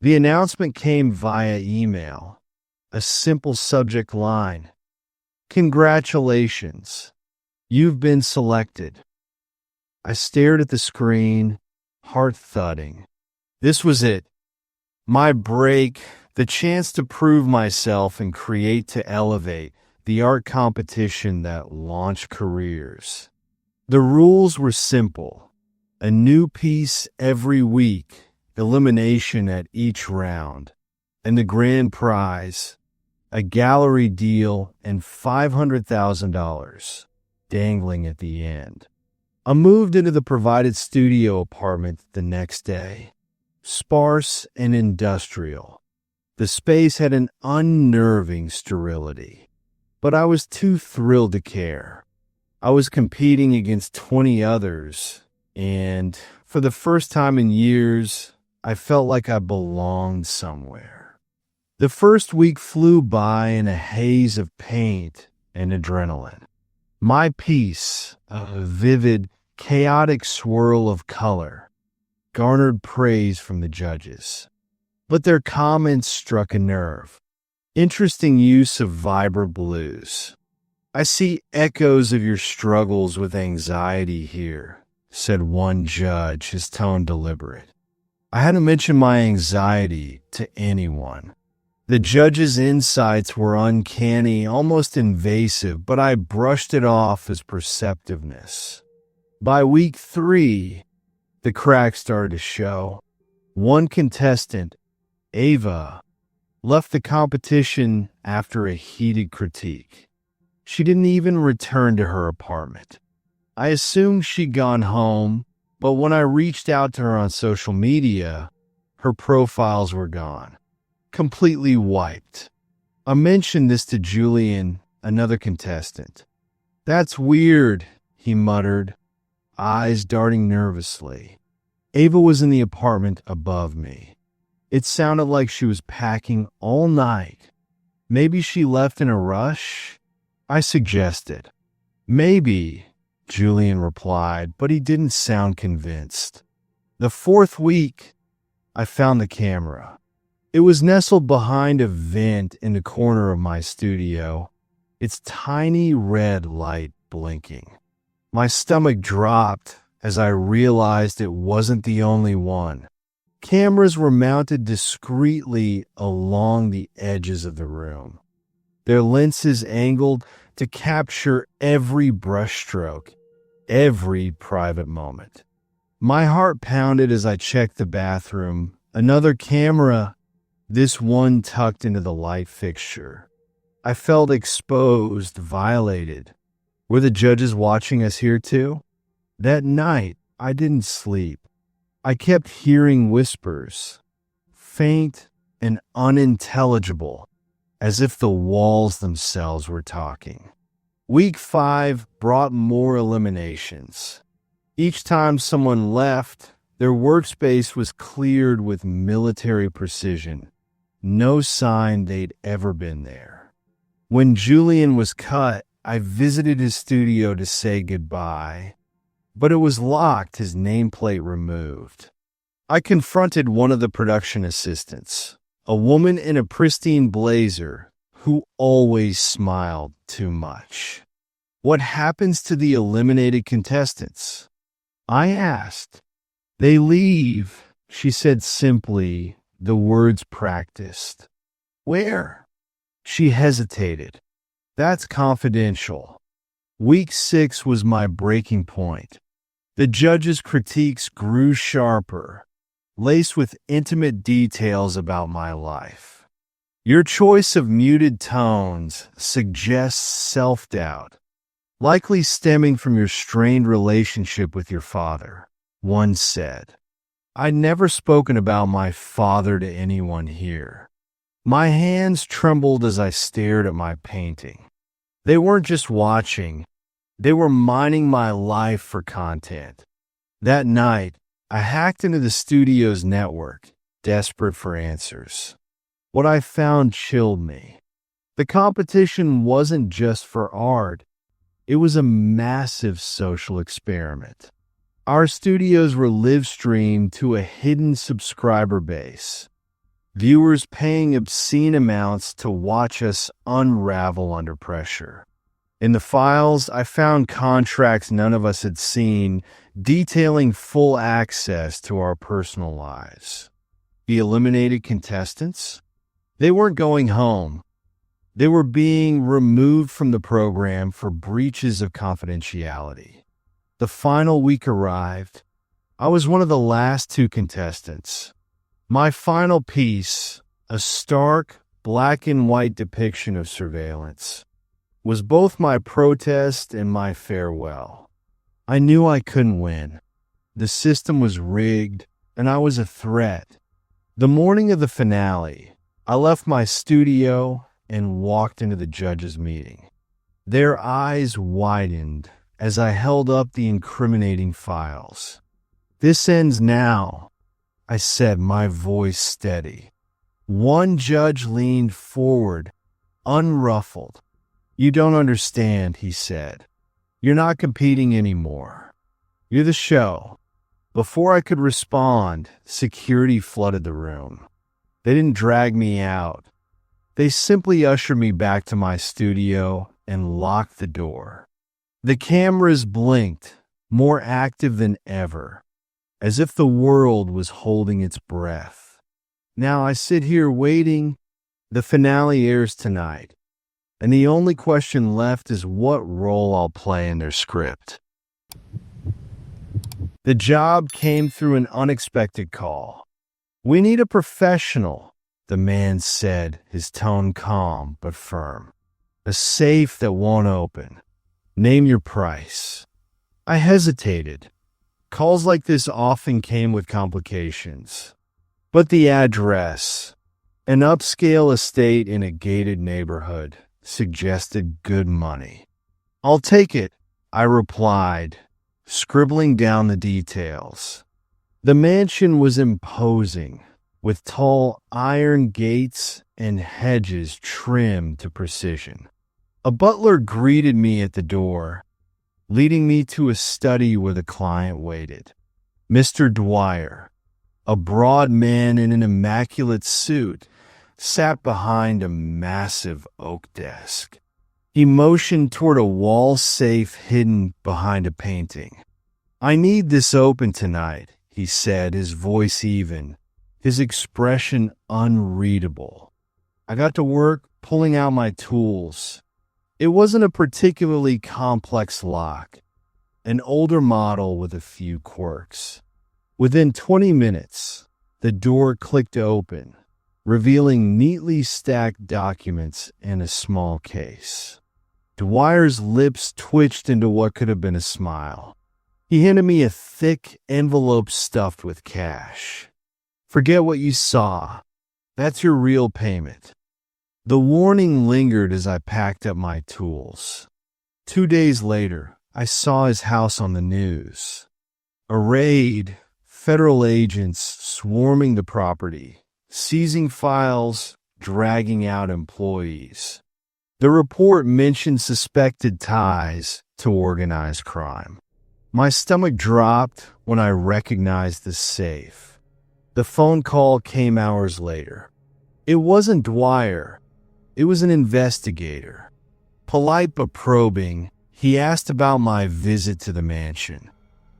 The announcement came via email, a simple subject line: "Congratulations, you've been selected." I stared at the screen, heart thudding. This was it. My break, the chance to prove myself and create to elevate, the art competition that launched careers. The rules were simple: a new piece every week, elimination at each round, and the grand prize, a gallery deal and $500,000 dangling at the end. I moved into the provided studio apartment the next day, sparse and industrial. The space had an unnerving sterility, but I was too thrilled to care. I was competing against 20 others, and for the first time in years, I felt like I belonged somewhere. The first week flew by in a haze of paint and adrenaline. My piece, a vivid, chaotic swirl of color, garnered praise from the judges. But their comments struck a nerve. Interesting use of vibrant blues. "I see echoes of your struggles with anxiety here," said one judge, his tone deliberate. I hadn't mentioned my anxiety to anyone. The judge's insights were uncanny, almost invasive, but I brushed it off as perceptiveness. By week 3, the cracks started to show. One contestant, Ava, left the competition after a heated critique. She didn't even return to her apartment. I assumed she'd gone home, but when I reached out to her on social media, her profiles were gone. Completely wiped. I mentioned this to Julian, another contestant. "That's weird," he muttered, eyes darting nervously. Ava was in the apartment above me. It sounded like she was packing all night. Maybe she left in a rush? I suggested. "Maybe," Julian replied, but he didn't sound convinced. The 4th week, I found the camera. It was nestled behind a vent in the corner of my studio, its tiny red light blinking. My stomach dropped as I realized it wasn't the only one. Cameras were mounted discreetly along the edges of the room, their lenses angled to capture every brushstroke, every private moment. My heart pounded as I checked the bathroom. Another camera, this one tucked into the light fixture. I felt exposed, violated. Were the judges watching us here too? That night, I didn't sleep. I kept hearing whispers, faint and unintelligible, as if the walls themselves were talking. Week 5 brought more eliminations. Each time someone left, their workspace was cleared with military precision. No sign they'd ever been there. When Julian was cut, I visited his studio to say goodbye, but it was locked, his nameplate removed. I confronted one of the production assistants, a woman in a pristine blazer who always smiled too much. "What happens to the eliminated contestants?" I asked. "They leave," she said simply, the words practiced. "Where?" She hesitated. "That's confidential." Week 6 was my breaking point. The judges' critiques grew sharper, laced with intimate details about my life. "Your choice of muted tones suggests self-doubt, likely stemming from your strained relationship with your father," one said. I'd never spoken about my father to anyone here. My hands trembled as I stared at my painting. They weren't just watching, they were mining my life for content. That night, I hacked into the studio's network, desperate for answers. What I found chilled me. The competition wasn't just for art, it was a massive social experiment. Our studios were live streamed to a hidden subscriber base. viewers paying obscene amounts to watch us unravel under pressure. In the files, I found contracts none of us had seen, detailing full access to our personal lives. The eliminated contestants? They weren't going home. They were being removed from the program for breaches of confidentiality. The final week arrived. I was one of the last two contestants. My final piece, a stark, black and white depiction of surveillance, was both my protest and my farewell. I knew I couldn't win. The system was rigged, and I was a threat. The morning of the finale, I left my studio and walked into the judges' meeting. Their eyes widened as I held up the incriminating files. "This ends now," I said, my voice steady. One judge leaned forward, unruffled. "You don't understand," he said. "You're not competing anymore. You're the show." Before I could respond, security flooded the room. They didn't drag me out. They simply ushered me back to my studio and locked the door. The cameras blinked, more active than ever, as if the world was holding its breath. Now I sit here waiting. The finale airs tonight, and the only question left is what role I'll play in their script. The job came through an unexpected call. "We need a professional," the man said, his tone calm but firm. "A safe that won't open. Name your price." I hesitated. Calls like this often came with complications. But the address, an upscale estate in a gated neighborhood, suggested good money. "I'll take it," I replied, scribbling down the details. The mansion was imposing, with tall iron gates and hedges trimmed to precision. A butler greeted me at the door, leading me to a study where the client waited. Mr. Dwyer, a broad man in an immaculate suit, sat behind a massive oak desk. He motioned toward a wall safe hidden behind a painting. "I need this open tonight," he said, his voice even, his expression unreadable. I got to work pulling out my tools. It wasn't a particularly complex lock, an older model with a few quirks. Within 20 minutes, the door clicked open, revealing neatly stacked documents in a small case. Dwyer's lips twitched into what could have been a smile. He handed me a thick envelope stuffed with cash. "Forget what you saw. That's your real payment." The warning lingered as I packed up my tools. 2 days later, I saw his house on the news. A raid, federal agents swarming the property, seizing files, dragging out employees. The report mentioned suspected ties to organized crime. My stomach dropped when I recognized the safe. The phone call came hours later. It wasn't Dwyer. It was an investigator. Polite but probing, he asked about my visit to the mansion.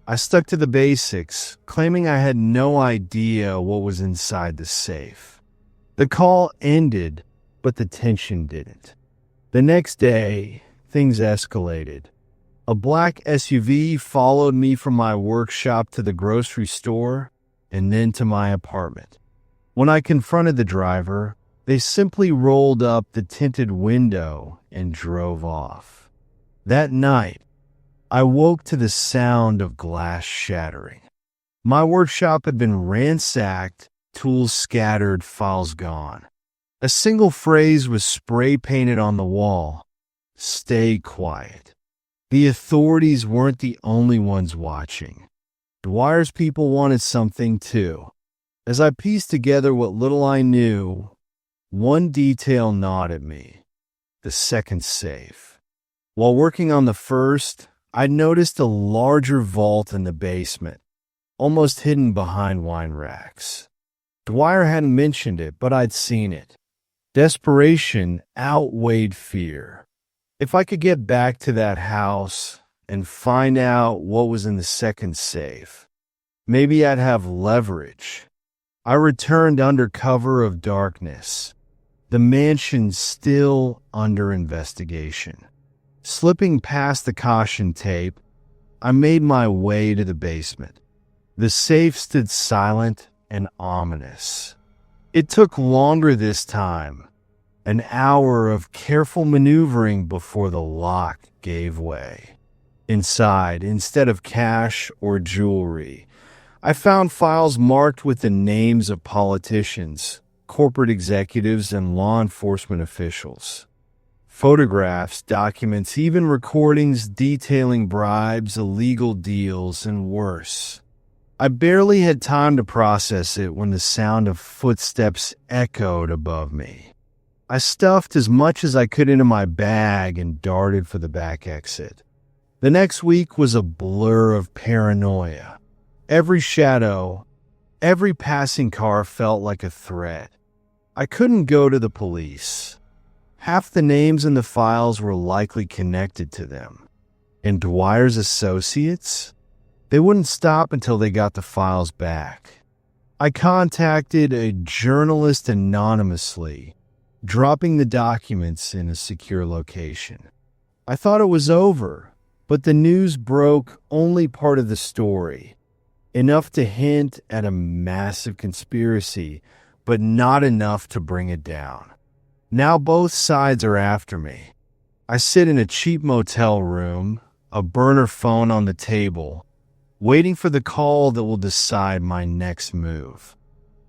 I stuck to the basics, claiming I had no idea what was inside the safe. The call ended, but the tension didn't. The next day, things escalated. A black SUV followed me from my workshop to the grocery store and then to my apartment. When I confronted the driver, they simply rolled up the tinted window and drove off. That night, I woke to the sound of glass shattering. My workshop had been ransacked, tools scattered, files gone. A single phrase was spray painted on the wall: "Stay quiet." The authorities weren't the only ones watching. Dwyer's people wanted something too. As I pieced together what little I knew, one detail gnawed at me: the second safe. While working on the first, I noticed a larger vault in the basement, almost hidden behind wine racks. Dwyer hadn't mentioned it, but I'd seen it. Desperation outweighed fear. If I could get back to that house and find out what was in the second safe, maybe I'd have leverage. I returned under cover of darkness, the mansion still under investigation. Slipping past the caution tape, I made my way to the basement. The safe stood silent and ominous. It took longer this time, an hour of careful maneuvering before the lock gave way. Inside, instead of cash or jewelry, I found files marked with the names of politicians, corporate executives, and law enforcement officials. Photographs, documents, even recordings detailing bribes, illegal deals, and worse. I barely had time to process it when the sound of footsteps echoed above me. I stuffed as much as I could into my bag and darted for the back exit. The next week was a blur of paranoia. Every shadow, every passing car felt like a threat. I couldn't go to the police. Half the names in the files were likely connected to them. And Dwyer's associates? They wouldn't stop until they got the files back. I contacted a journalist anonymously, dropping the documents in a secure location. I thought it was over, but the news broke only part of the story, enough to hint at a massive conspiracy, but not enough to bring it down. Now both sides are after me. I sit in a cheap motel room, a burner phone on the table, waiting for the call that will decide my next move.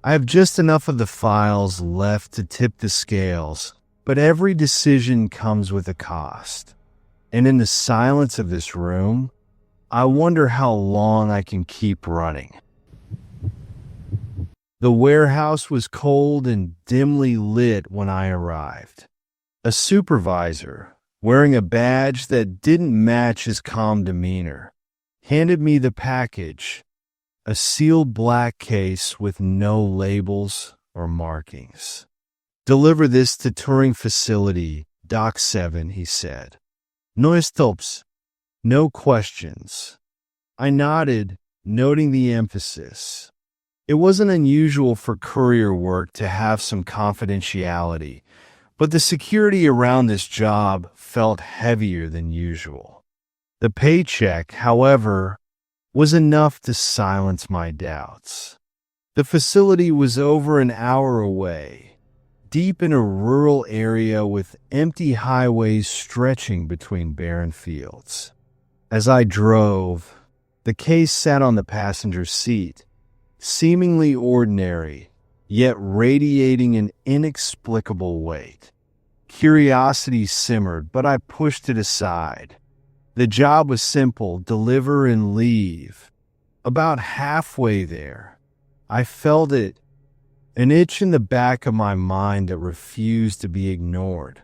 I have just enough of the files left to tip the scales, but every decision comes with a cost. And in the silence of this room, I wonder how long I can keep running. The warehouse was cold and dimly lit when I arrived. A supervisor, wearing a badge that didn't match his calm demeanor, handed me the package, a sealed black case with no labels or markings. "Deliver this to touring facility, Dock 7, he said. "No stops, no questions." I nodded, noting the emphasis. It wasn't unusual for courier work to have some confidentiality, but the security around this job felt heavier than usual. The paycheck, however, was enough to silence my doubts. The facility was over an hour away, deep in a rural area with empty highways stretching between barren fields. As I drove, the case sat on the passenger seat, seemingly ordinary, yet radiating an inexplicable weight. Curiosity simmered, but I pushed it aside. The job was simple: deliver and leave. About halfway there, I felt it, an itch in the back of my mind that refused to be ignored.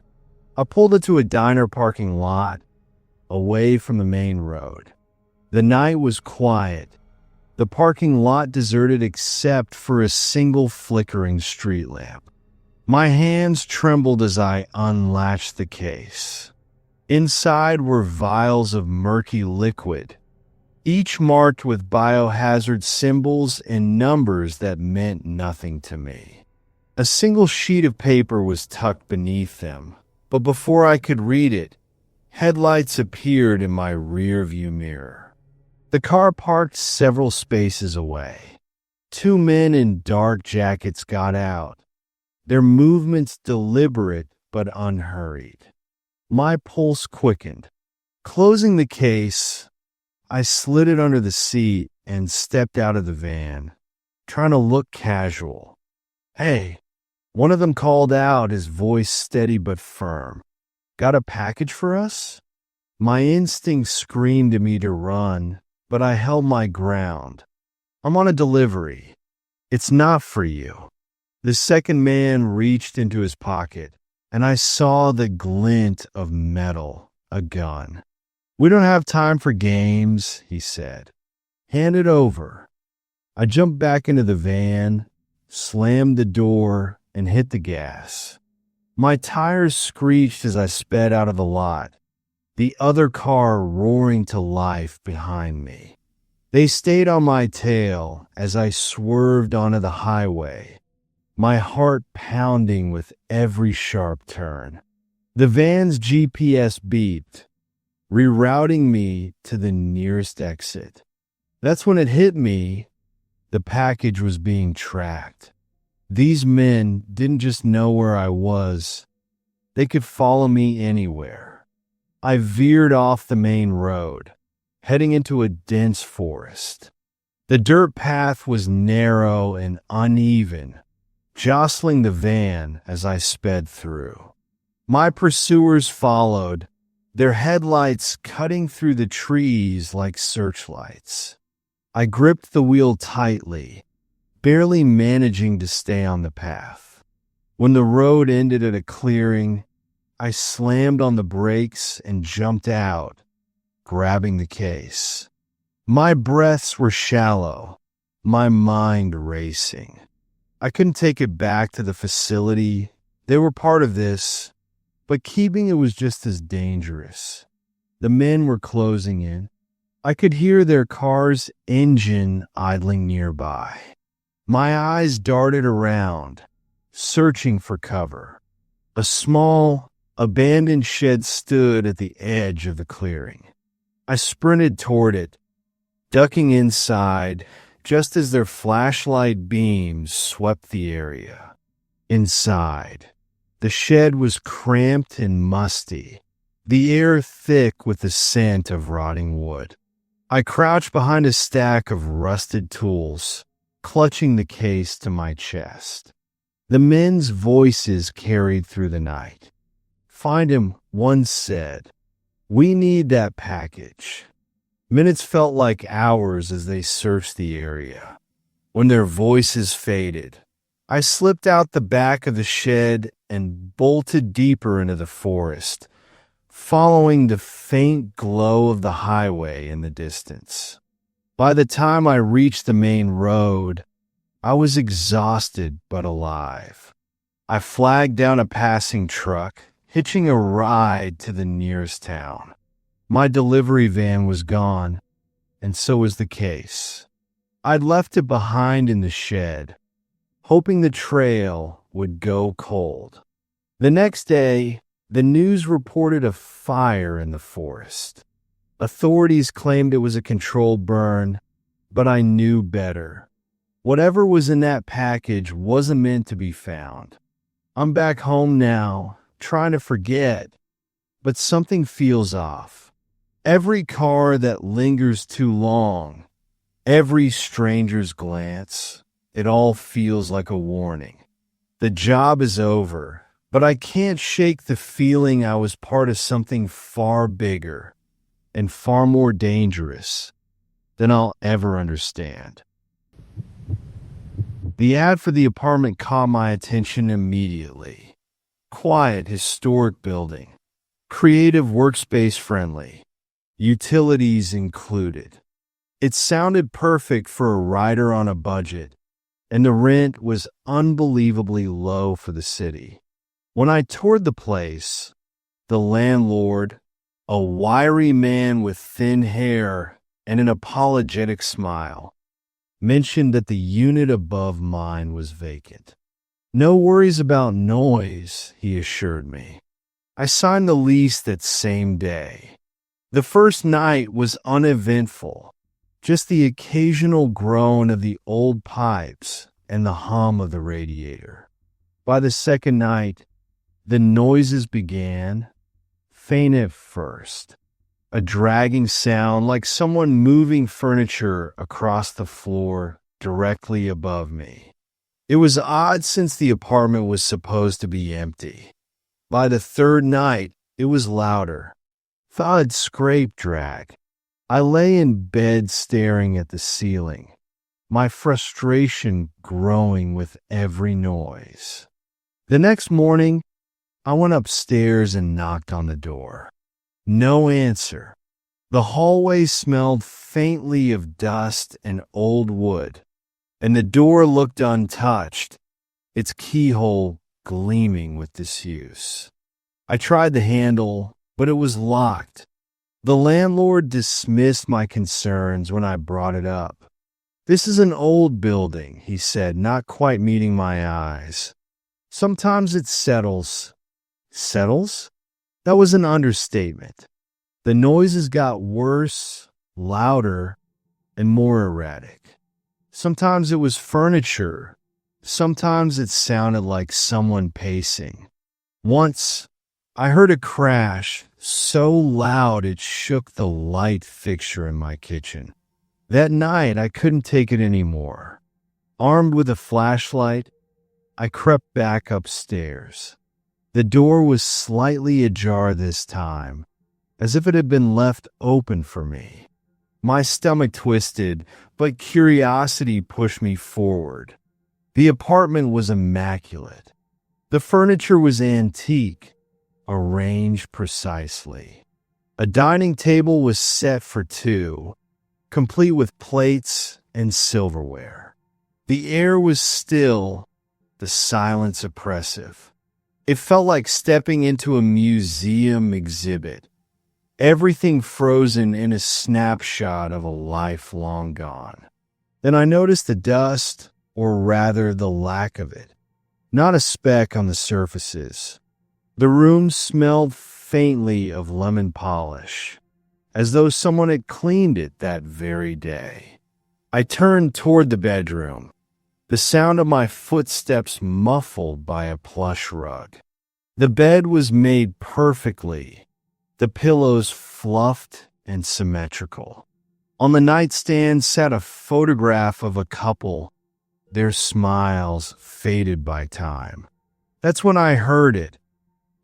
I pulled into a diner parking lot, away from the main road. The night was quiet, the parking lot deserted except for a single flickering street lamp. My hands trembled as I unlatched the case. Inside were vials of murky liquid, each marked with biohazard symbols and numbers that meant nothing to me. A single sheet of paper was tucked beneath them, but before I could read it, headlights appeared in my rearview mirror. The car parked several spaces away. Two men in dark jackets got out, their movements deliberate but unhurried. My pulse quickened. Closing the case, I slid it under the seat and stepped out of the van, trying to look casual. "Hey," one of them called out, his voice steady but firm. "Got a package for us?" My instinct screamed at me to run, but I held my ground. "I'm on a delivery. It's not for you." The second man reached into his pocket, and I saw the glint of metal, a gun. "We don't have time for games," he said. "Hand it over." I jumped back into the van, slammed the door, and hit the gas. My tires screeched as I sped out of the lot, the other car roaring to life behind me. They stayed on my tail as I swerved onto the highway, my heart pounding with every sharp turn. The van's GPS beeped, rerouting me to the nearest exit. That's when it hit me. The package was being tracked. These men didn't just know where I was. They could follow me anywhere. I veered off the main road, heading into a dense forest. The dirt path was narrow and uneven, jostling the van as I sped through. My pursuers followed, their headlights cutting through the trees like searchlights. I gripped the wheel tightly, barely managing to stay on the path. When the road ended at a clearing, I slammed on the brakes and jumped out, grabbing the case. My breaths were shallow, my mind racing. I couldn't take it back to the facility. They were part of this, but keeping it was just as dangerous. The men were closing in. I could hear their car's engine idling nearby. My eyes darted around, searching for cover. A small, abandoned shed stood at the edge of the clearing. I sprinted toward it, ducking inside just as their flashlight beams swept the area. Inside, the shed was cramped and musty, the air thick with the scent of rotting wood. I crouched behind a stack of rusted tools, clutching the case to my chest. The men's voices carried through the night. "Find him," one said. "We need that package." Minutes felt like hours as they searched the area. When their voices faded, I slipped out the back of the shed and bolted deeper into the forest, following the faint glow of the highway in the distance. By the time I reached the main road, I was exhausted but alive. I flagged down a passing truck, hitching a ride to the nearest town. My delivery van was gone, and so was the case. I'd left it behind in the shed, hoping the trail would go cold. The next day, the news reported a fire in the forest. Authorities claimed it was a controlled burn, but I knew better. Whatever was in that package wasn't meant to be found. I'm back home now, trying to forget, but something feels off. Every car that lingers too long, every stranger's glance, it all feels like a warning. The job is over, but I can't shake the feeling I was part of something far bigger and far more dangerous than I'll ever understand. The ad for the apartment caught my attention immediately. Quiet, historic building, creative workspace friendly, utilities included. It sounded perfect for a writer on a budget, and the rent was unbelievably low for the city. When I toured the place, the landlord, a wiry man with thin hair and an apologetic smile, mentioned that the unit above mine was vacant. "No worries about noise," he assured me. I signed the lease that same day. The first night was uneventful, just the occasional groan of the old pipes and the hum of the radiator. By the second night, the noises began, faint at first, a dragging sound like someone moving furniture across the floor directly above me. It was odd since the apartment was supposed to be empty. By the third night, it was louder. Thud, scrape, drag. I lay in bed staring at the ceiling, my frustration growing with every noise. The next morning, I went upstairs and knocked on the door. No answer. The hallway smelled faintly of dust and old wood, and the door looked untouched, its keyhole gleaming with disuse. I tried the handle, but it was locked. The landlord dismissed my concerns when I brought it up. "This is an old building," he said, not quite meeting my eyes. "Sometimes it settles." Settles? That was an understatement. The noises got worse, louder, and more erratic. Sometimes it was furniture. Sometimes it sounded like someone pacing. Once, I heard a crash so loud it shook the light fixture in my kitchen. That night, I couldn't take it anymore. Armed with a flashlight, I crept back upstairs. The door was slightly ajar this time, as if it had been left open for me. My stomach twisted, but curiosity pushed me forward. The apartment was immaculate. The furniture was antique, arranged precisely. A dining table was set for two, complete with plates and silverware. The air was still, the silence oppressive. It felt like stepping into a museum exhibit, everything frozen in a snapshot of a life long gone. Then I noticed the dust, or rather the lack of it, not a speck on the surfaces. The room smelled faintly of lemon polish, as though someone had cleaned it that very day. I turned toward the bedroom, the sound of my footsteps muffled by a plush rug. The bed was made perfectly, the pillows fluffed and symmetrical. On the nightstand sat a photograph of a couple, their smiles faded by time. That's when I heard it,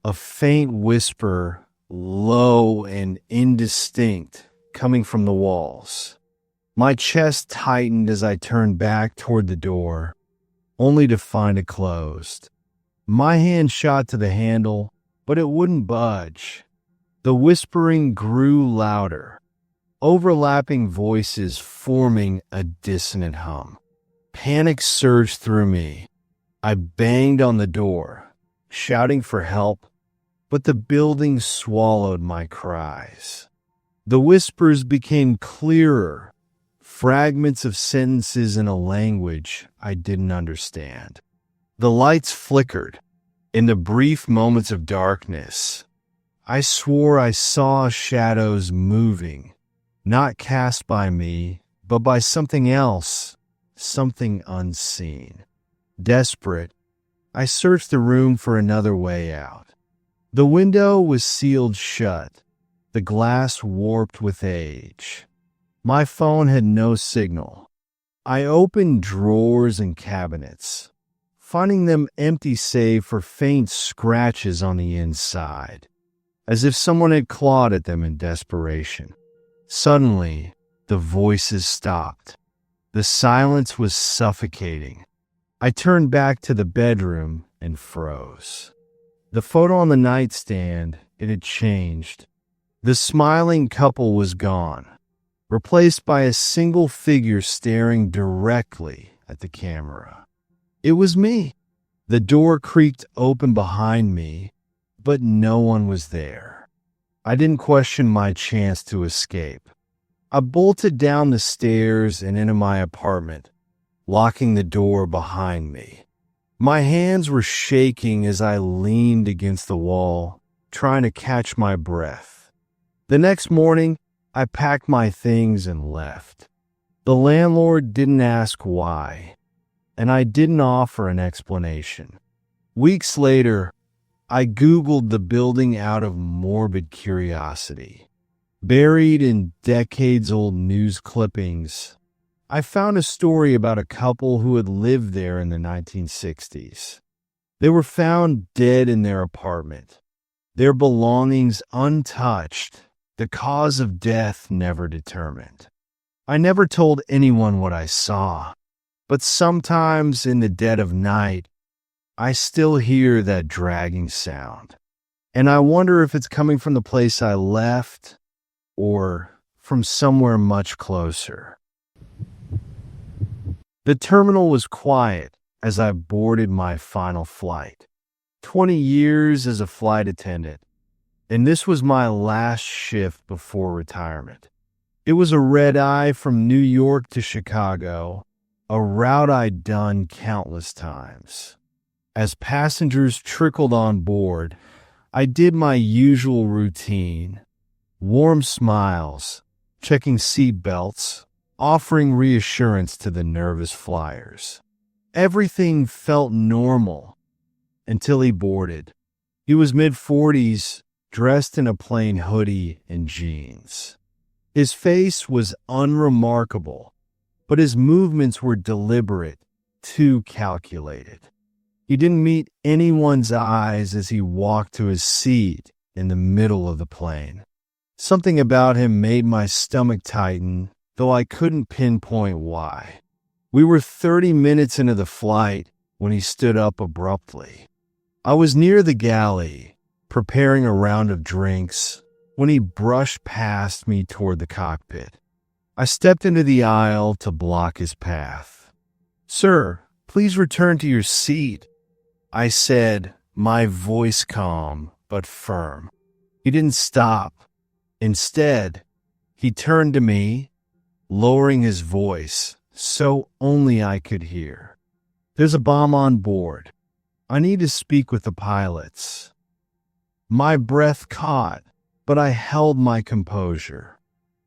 a faint whisper, low and indistinct, coming from the walls. My chest tightened as I turned back toward the door, only to find it closed. My hand shot to the handle, but it wouldn't budge. The whispering grew louder, overlapping voices forming a dissonant hum. Panic surged through me. I banged on the door, shouting for help, but the building swallowed my cries. The whispers became clearer, fragments of sentences in a language I didn't understand. The lights flickered. In the brief moments of darkness, I swore I saw shadows moving, not cast by me, but by something else, something unseen. Desperate, I searched the room for another way out. The window was sealed shut, the glass warped with age. My phone had no signal. I opened drawers and cabinets, finding them empty save for faint scratches on the inside, as if someone had clawed at them in desperation. Suddenly, the voices stopped. The silence was suffocating. I turned back to the bedroom and froze. The photo on the nightstand, it had changed. The smiling couple was gone, replaced by a single figure staring directly at the camera. It was me. The door creaked open behind me, but no one was there. I didn't question my chance to escape. I bolted down the stairs and into my apartment, locking the door behind me. My hands were shaking as I leaned against the wall, trying to catch my breath. The next morning, I packed my things and left. The landlord didn't ask why, and I didn't offer an explanation. Weeks later, I Googled the building out of morbid curiosity. Buried in decades-old news clippings, I found a story about a couple who had lived there in the 1960s. They were found dead in their apartment, their belongings untouched, the cause of death never determined. I never told anyone what I saw, but sometimes in the dead of night, I still hear that dragging sound, and I wonder if it's coming from the place I left or from somewhere much closer. The terminal was quiet as I boarded my final flight. 20 years as a flight attendant, and this was my last shift before retirement. It was a red-eye from New York to Chicago, a route I'd done countless times. As passengers trickled on board, I did my usual routine: warm smiles, checking seat belts, offering reassurance to the nervous flyers. Everything felt normal until he boarded. He was mid-40s, dressed in a plain hoodie and jeans. His face was unremarkable, but his movements were deliberate, too calculated. He didn't meet anyone's eyes as he walked to his seat in the middle of the plane. Something about him made my stomach tighten, though I couldn't pinpoint why. We were 30 minutes into the flight when he stood up abruptly. I was near the galley, preparing a round of drinks, when he brushed past me toward the cockpit. I stepped into the aisle to block his path. "Sir, please return to your seat," I said, my voice calm but firm. He didn't stop. Instead, he turned to me, lowering his voice so only I could hear. "There's a bomb on board. I need to speak with the pilots." My breath caught, but I held my composure.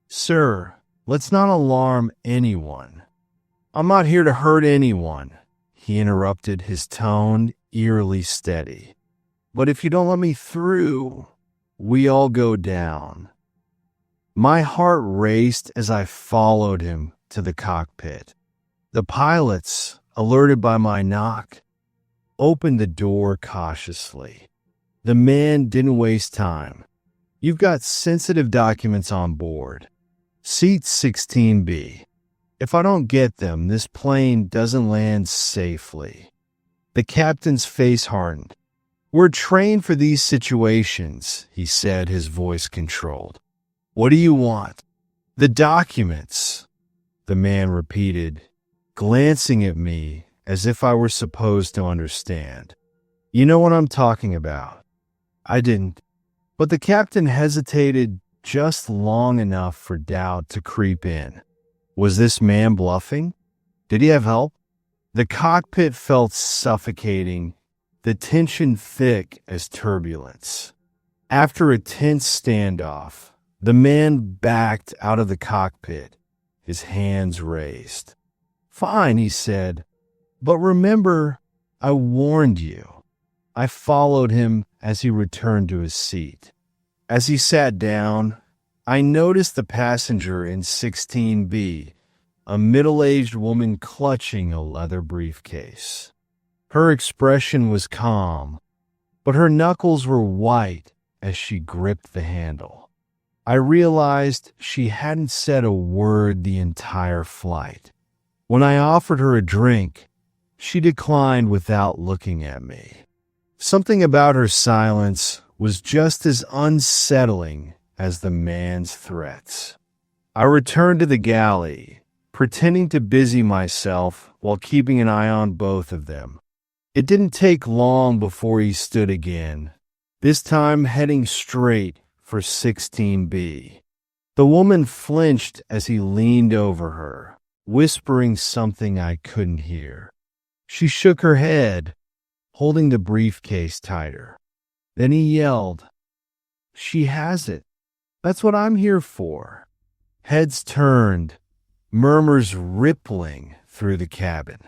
"Sir, let's not alarm anyone." "I'm not here to hurt anyone," he interrupted, his tone eerily steady. "But if you don't let me through, we all go down." My heart raced as I followed him to the cockpit. The pilots, alerted by my knock, opened the door cautiously. The man didn't waste time. "You've got sensitive documents on board. Seat 16B. If I don't get them, this plane doesn't land safely." The captain's face hardened. "We're trained for these situations," he said, his voice controlled. "What do you want?" "The documents," the man repeated, glancing at me as if I were supposed to understand. "You know what I'm talking about." I didn't, but the captain hesitated just long enough for doubt to creep in. Was this man bluffing? Did he have help? The cockpit felt suffocating, the tension thick as turbulence. After a tense standoff, the man backed out of the cockpit, his hands raised. "Fine," he said, "but remember, I warned you." I followed him as he returned to his seat. As he sat down, I noticed the passenger in 16B, a middle-aged woman clutching a leather briefcase. Her expression was calm, but her knuckles were white as she gripped the handle. I realized she hadn't said a word the entire flight. When I offered her a drink, she declined without looking at me. Something about her silence was just as unsettling as the man's threats. I returned to the galley, pretending to busy myself while keeping an eye on both of them. It didn't take long before he stood again, this time heading straight for 16B. The woman flinched as he leaned over her, whispering something I couldn't hear. She shook her head, holding the briefcase tighter. Then he yelled, "She has it. That's what I'm here for." Heads turned, murmurs rippling through the cabin.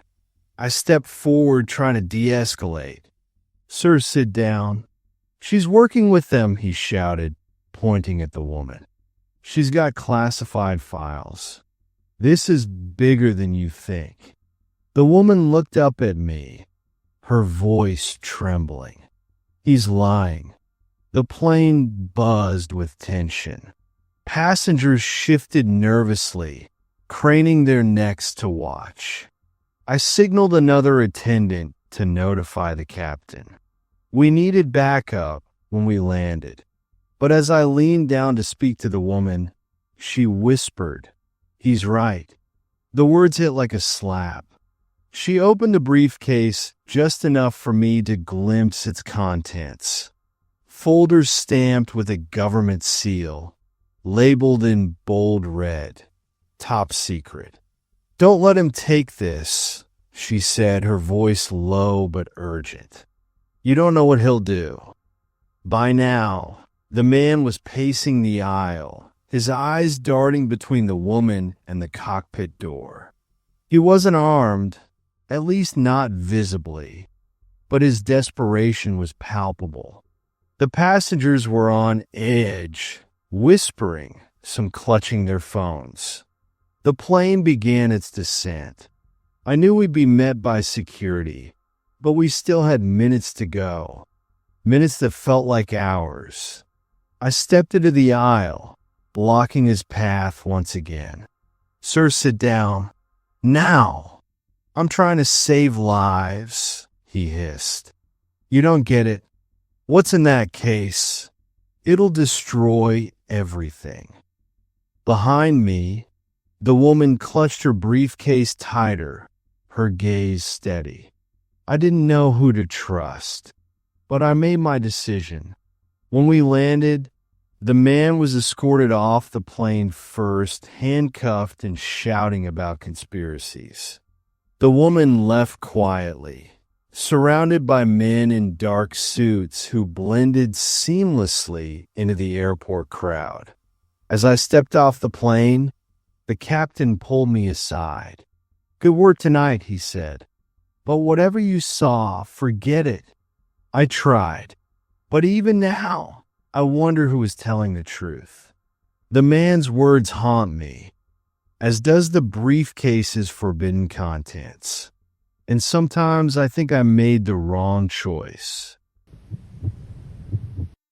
I stepped forward, trying to de-escalate. "Sir, sit down." "She's working with them," he shouted, pointing at the woman. "She's got classified files. This is bigger than you think." The woman looked up at me, her voice trembling. "He's lying." The plane buzzed with tension. Passengers shifted nervously, craning their necks to watch. I signaled another attendant to notify the captain. We needed backup when we landed, but as I leaned down to speak to the woman, she whispered, "He's right." The words hit like a slap. She opened the briefcase just enough for me to glimpse its contents. Folders stamped with a government seal, labeled in bold red, "Top secret." "Don't let him take this," she said, her voice low but urgent. "You don't know what he'll do." By now, the man was pacing the aisle, his eyes darting between the woman and the cockpit door. He wasn't armed, at least not visibly, but his desperation was palpable. The passengers were on edge, whispering, some clutching their phones. The plane began its descent. I knew we'd be met by security, but we still had minutes to go. Minutes that felt like hours. I stepped into the aisle, blocking his path once again. "Sir, sit down. Now!" "I'm trying to save lives," he hissed. "You don't get it. What's in that case? It'll destroy everything." Behind me, the woman clutched her briefcase tighter, her gaze steady. I didn't know who to trust, but I made my decision. When we landed, the man was escorted off the plane first, handcuffed and shouting about conspiracies. The woman left quietly, surrounded by men in dark suits who blended seamlessly into the airport crowd. As I stepped off the plane, the captain pulled me aside. "Good work tonight," he said. "But whatever you saw, forget it." I tried, but even now, I wonder who was telling the truth. The man's words haunt me, as does the briefcase's forbidden contents. And sometimes I think I made the wrong choice.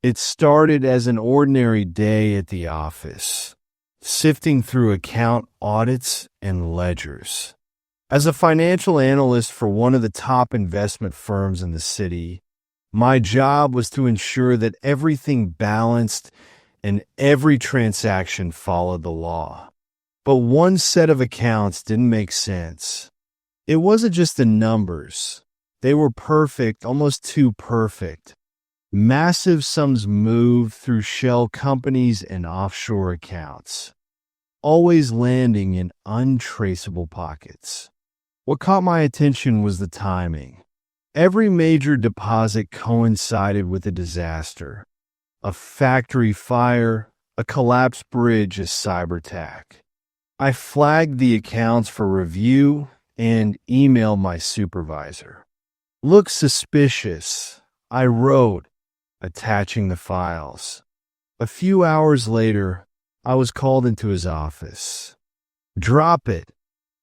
It started as an ordinary day at the office, sifting through account audits and ledgers. As a financial analyst for one of the top investment firms in the city, my job was to ensure that everything balanced and every transaction followed the law. But one set of accounts didn't make sense. It wasn't just the numbers. They were perfect, almost too perfect. Massive sums moved through shell companies and offshore accounts, always landing in untraceable pockets. What caught my attention was the timing. Every major deposit coincided with a disaster. A factory fire, a collapsed bridge, a cyber attack. I flagged the accounts for review and emailed my supervisor. "Looks suspicious," I wrote, attaching the files. A few hours later, I was called into his office. "Drop it,"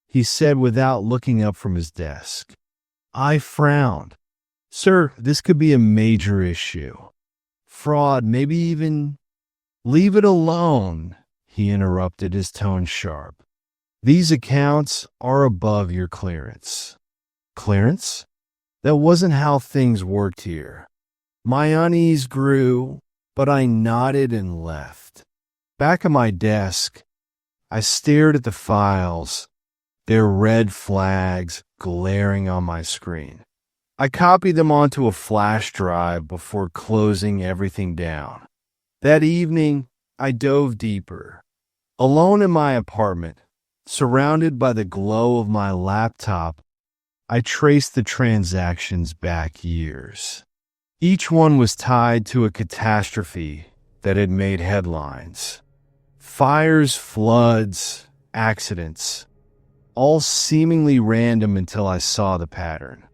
he said without looking up from his desk. I frowned. "Sir, this could be a major issue. Fraud, maybe even—" "Leave it alone," he interrupted, his tone sharp. "These accounts are above your clearance." Clearance? That wasn't how things worked here. My unease grew, but I nodded and left. Back at my desk, I stared at the files, their red flags glaring on my screen. I copied them onto a flash drive before closing everything down. That evening, I dove deeper. Alone in my apartment, surrounded by the glow of my laptop, I traced the transactions back years. Each one was tied to a catastrophe that had made headlines. Fires, floods, accidents, all seemingly random until I saw the pattern.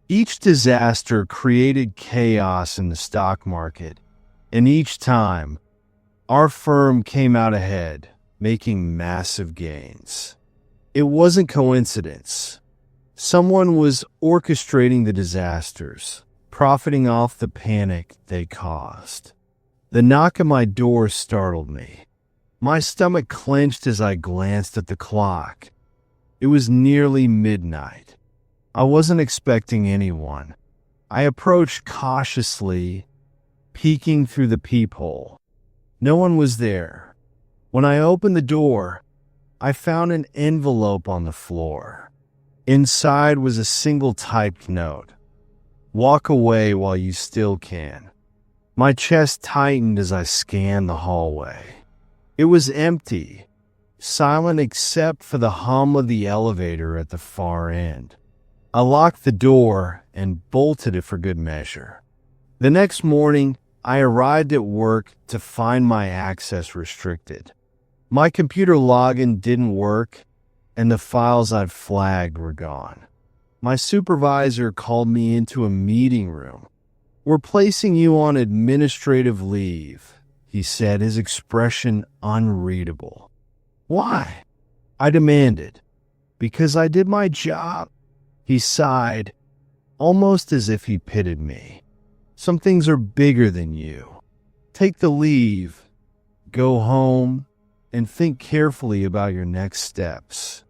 Each disaster created chaos in the stock market, and each time, our firm came out ahead, making massive gains. It wasn't coincidence. Someone was orchestrating the disasters, profiting off the panic they caused. The knock at my door startled me. My stomach clenched as I glanced at the clock. It was nearly midnight. I wasn't expecting anyone. I approached cautiously, peeking through the peephole. No one was there. When I opened the door, I found an envelope on the floor. Inside was a single typed note: "Walk away while you still can." My chest tightened as I scanned the hallway. It was empty, silent except for the hum of the elevator at the far end. I locked the door and bolted it for good measure. The next morning, I arrived at work to find my access restricted. My computer login didn't work, and the files I'd flagged were gone. My supervisor called me into a meeting room. "We're placing you on administrative leave," he said, his expression unreadable. "Why?" I demanded. "Because I did my job." He sighed, almost as if he pitied me. "Some things are bigger than you. Take the leave, go home, and think carefully about your next steps."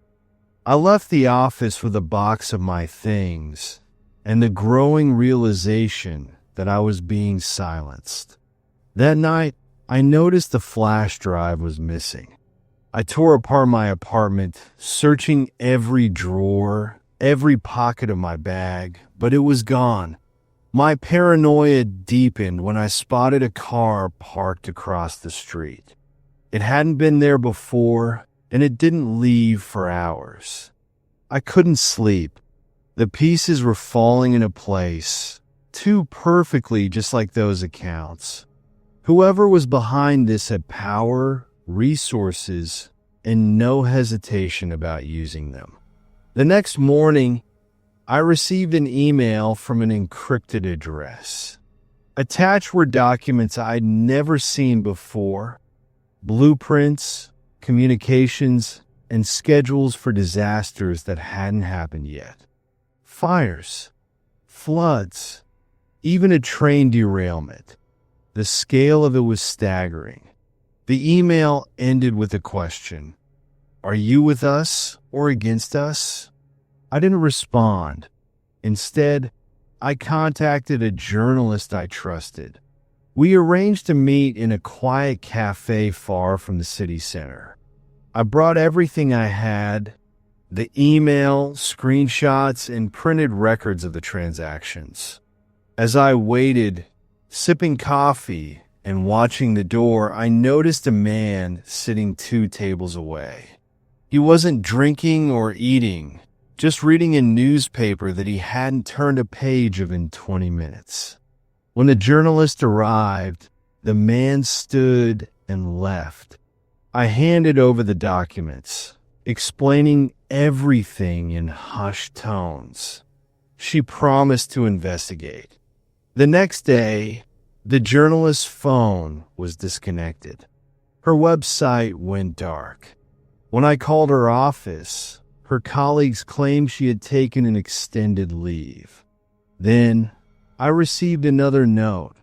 I left the office with a box of my things and the growing realization that I was being silenced. That night, I noticed the flash drive was missing. I tore apart my apartment, searching every drawer, every pocket of my bag, but it was gone. My paranoia deepened when I spotted a car parked across the street. It hadn't been there before, and it didn't leave for hours. I couldn't sleep. The pieces were falling into place, too perfectly just like those accounts. Whoever was behind this had power, resources, and no hesitation about using them. The next morning, I received an email from an encrypted address. Attached were documents I'd never seen before: blueprints, communications, and schedules for disasters that hadn't happened yet. Fires, floods, even a train derailment. The scale of it was staggering. The email ended with a question: "Are you with us or against us?" I didn't respond. Instead, I contacted a journalist I trusted. We arranged to meet in a quiet cafe far from the city center. I brought everything I had: the email, screenshots, and printed records of the transactions. As I waited, sipping coffee and watching the door, I noticed a man sitting 2 tables away. He wasn't drinking or eating, just reading a newspaper that he hadn't turned a page of in 20 minutes. When the journalist arrived, the man stood and left. I handed over the documents, explaining everything in hushed tones. She promised to investigate. The next day, the journalist's phone was disconnected. Her website went dark. When I called her office, her colleagues claimed she had taken an extended leave. Then, I received another note: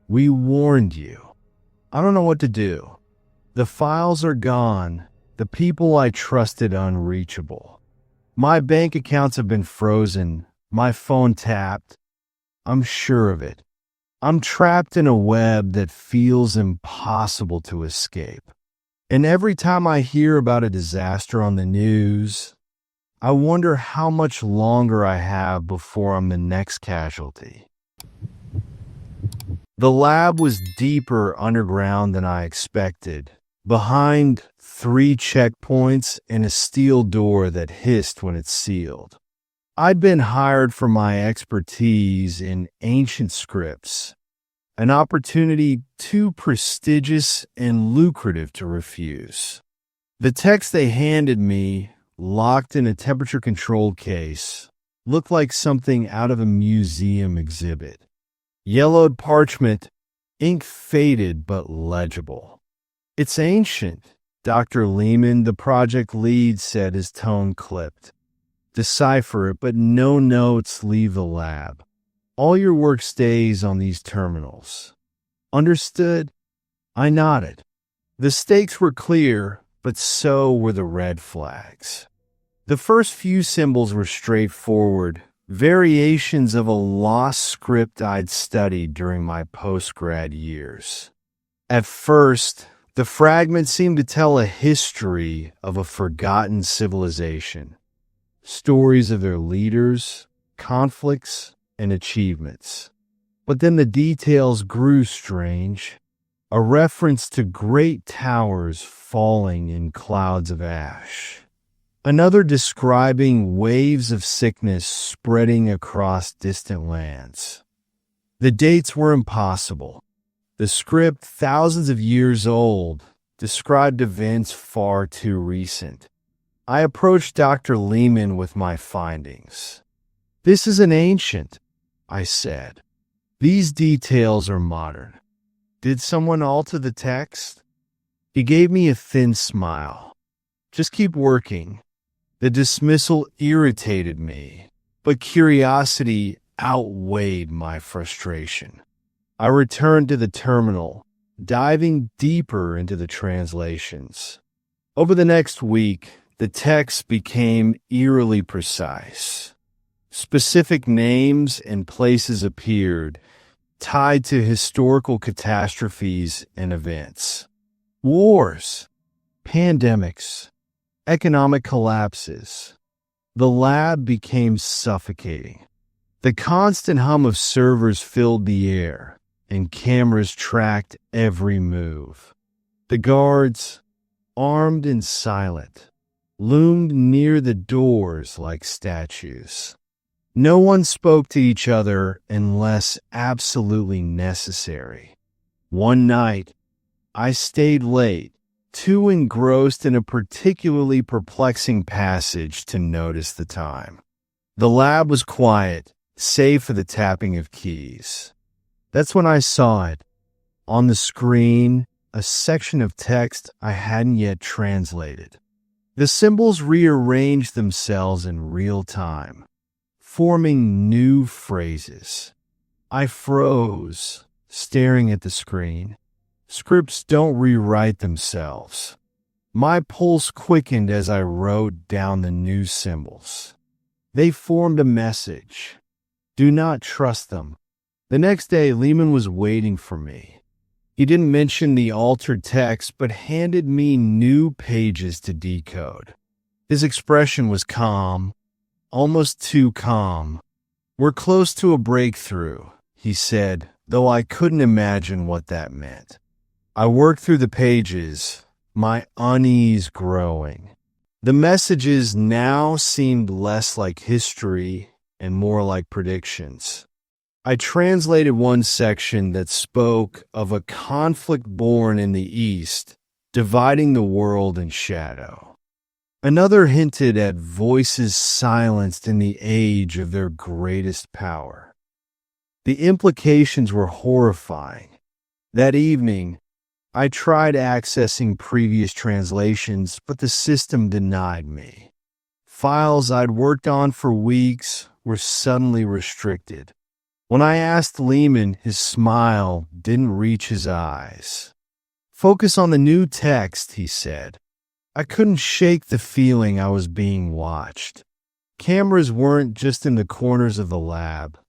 "We warned you." I don't know what to do. The files are gone, the people I trusted unreachable. My bank accounts have been frozen, my phone tapped. I'm sure of it. I'm trapped in a web that feels impossible to escape. And every time I hear about a disaster on the news, I wonder how much longer I have before I'm the next casualty. The lab was deeper underground than I expected, behind 3 checkpoints and a steel door that hissed when it sealed. I'd been hired for my expertise in ancient scripts, an opportunity too prestigious and lucrative to refuse. The text they handed me, locked in a temperature-controlled case, looked like something out of a museum exhibit. Yellowed parchment, ink faded but legible. "It's ancient," Dr. Lehman, the project lead, said, his tone clipped. "Decipher it, but no notes leave the lab. All your work stays on these terminals." "Understood?" I nodded. The stakes were clear, but so were the red flags. The first few symbols were straightforward, variations of a lost script I'd studied during my post-grad years. At first, the fragments seemed to tell a history of a forgotten civilization. stories of their leaders, conflicts, and achievements. But then the details grew strange. A reference to great towers falling in clouds of ash. Another describing waves of sickness spreading across distant lands. The dates were impossible. The script, thousands of years old, described events far too recent. I approached Dr. Lehman with my findings. "This isn't ancient," I said. "These details are modern. Did someone alter the text?" He gave me a thin smile. "Just keep working." The dismissal irritated me, but curiosity outweighed my frustration. I returned to the terminal, diving deeper into the translations. Over the next week, the text became eerily precise. Specific names and places appeared, tied to historical catastrophes and events. Wars, pandemics, economic collapses. The lab became suffocating. The constant hum of servers filled the air, and cameras tracked every move. The guards, armed and silent, loomed near the doors like statues. No one spoke to each other unless absolutely necessary. One night, I stayed late, too engrossed in a particularly perplexing passage to notice the time. The lab was quiet, save for the tapping of keys. That's when I saw it. On the screen, a section of text I hadn't yet translated. The symbols rearranged themselves in real time, forming new phrases. I froze, staring at the screen. Scripts don't rewrite themselves. My pulse quickened as I wrote down the new symbols. They formed a message. Do not trust them. The next day, Lehman was waiting for me. He didn't mention the altered text, but handed me new pages to decode. His expression was calm, almost too calm. "We're close to a breakthrough," he said, though I couldn't imagine what that meant. I worked through the pages, my unease growing. The messages now seemed less like history and more like predictions. I translated one section that spoke of a conflict born in the East, dividing the world in shadow. Another hinted at voices silenced in the age of their greatest power. The implications were horrifying. That evening, I tried accessing previous translations, but the system denied me. Files I'd worked on for weeks were suddenly restricted. When I asked Lehman, his smile didn't reach his eyes. "Focus on the new text," he said. I couldn't shake the feeling I was being watched. Cameras weren't just in the corners of the lab.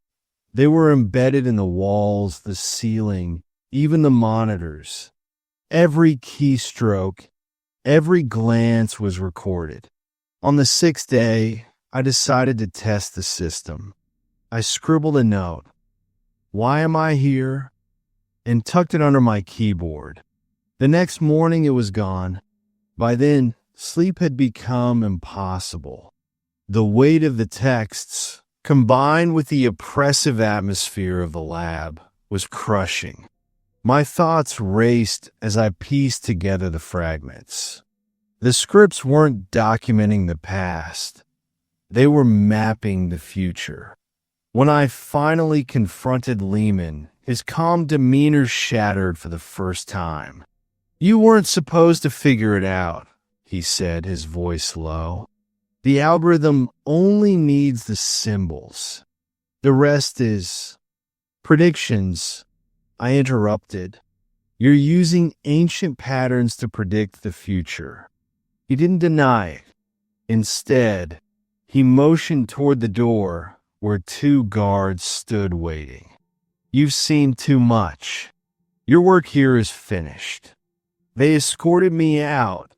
They were embedded in the walls, the ceiling, even the monitors. Every keystroke, every glance was recorded. On the 6th day, I decided to test the system. I scribbled a note. "Why am I here?" and tucked it under my keyboard. The next morning it was gone. By then, sleep had become impossible. The weight of the texts, combined with the oppressive atmosphere of the lab, was crushing. My thoughts raced as I pieced together the fragments. The scripts weren't documenting the past. They were mapping the future. When I finally confronted Lehman, his calm demeanor shattered for the first time. "You weren't supposed to figure it out," he said, his voice low. "The algorithm only needs the symbols. The rest is predictions." I interrupted. "You're using ancient patterns to predict the future." He didn't deny it. Instead, he motioned toward the door where 2 guards stood waiting. "You've seen too much. Your work here is finished." They escorted me out,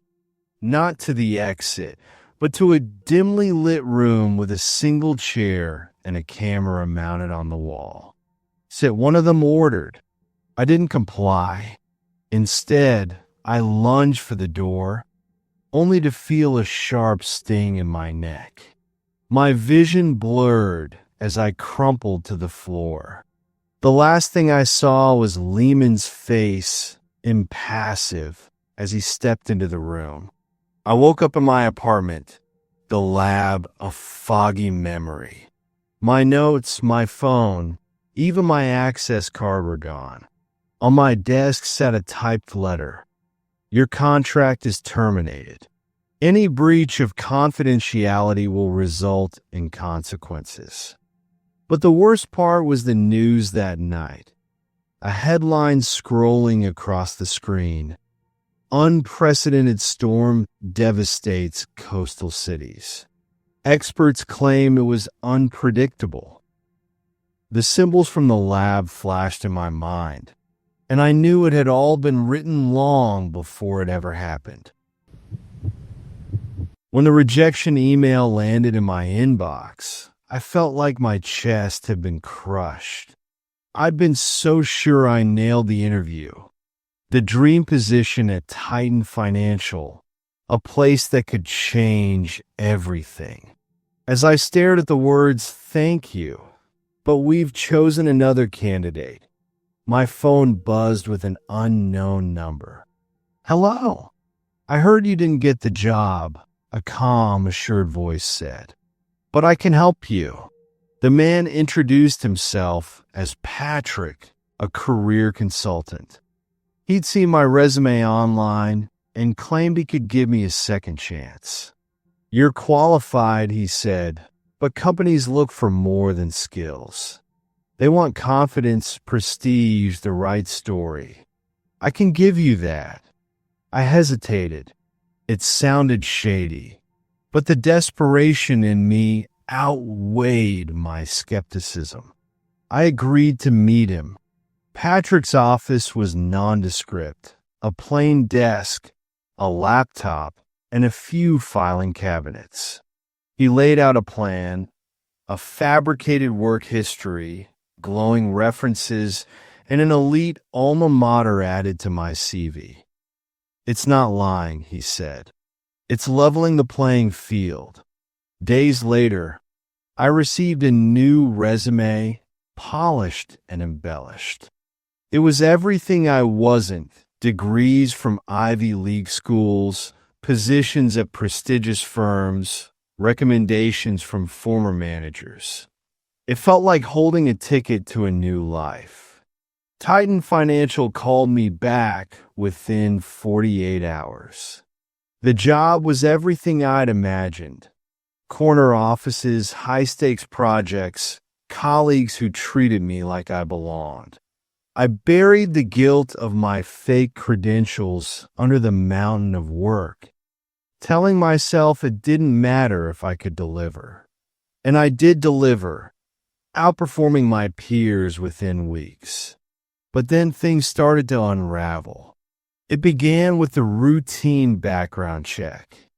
not to the exit, but to a dimly lit room with a single chair and a camera mounted on the wall. Said one of them ordered. I didn't comply. Instead, I lunged for the door, only to feel a sharp sting in my neck. My vision blurred as I crumpled to the floor. The last thing I saw was Lehman's face, impassive, as he stepped into the room. I woke up in my apartment, the lab a foggy memory. My notes, my phone, even my access card were gone. On my desk sat a typed letter. Your contract is terminated. Any breach of confidentiality will result in consequences. But the worst part was the news that night. A headline scrolling across the screen. Unprecedented storm devastates coastal cities. Experts claim it was unpredictable. The symbols from the lab flashed in my mind, and I knew it had all been written long before it ever happened. When the rejection email landed in my inbox, I felt like my chest had been crushed. I'd been so sure I nailed the interview. The dream position at Titan Financial, a place that could change everything. As I stared at the words, "Thank you, but we've chosen another candidate," my phone buzzed with an unknown number. "Hello. I heard you didn't get the job," a calm, assured voice said. "But I can help you." The man introduced himself as Patrick, a career consultant. He'd seen my resume online and claimed he could give me a second chance. "You're qualified," he said, "but companies look for more than skills. They want confidence, prestige, the right story. I can give you that." I hesitated. It sounded shady, but the desperation in me outweighed my skepticism. I agreed to meet him. Patrick's office was nondescript, a plain desk, a laptop, and a few filing cabinets. He laid out a plan, a fabricated work history, glowing references, and an elite alma mater added to my CV. "It's not lying," he said. "It's leveling the playing field." Days later, I received a new resume, polished and embellished. It was everything I wasn't: degrees from Ivy League schools, positions at prestigious firms, recommendations from former managers. It felt like holding a ticket to a new life. Titan Financial called me back within 48 hours. The job was everything I'd imagined. Corner offices, high-stakes projects, colleagues who treated me like I belonged. I buried the guilt of my fake credentials under the mountain of work, telling myself it didn't matter if I could deliver. And I did deliver, outperforming my peers within weeks. But then things started to unravel. It began with the routine background check.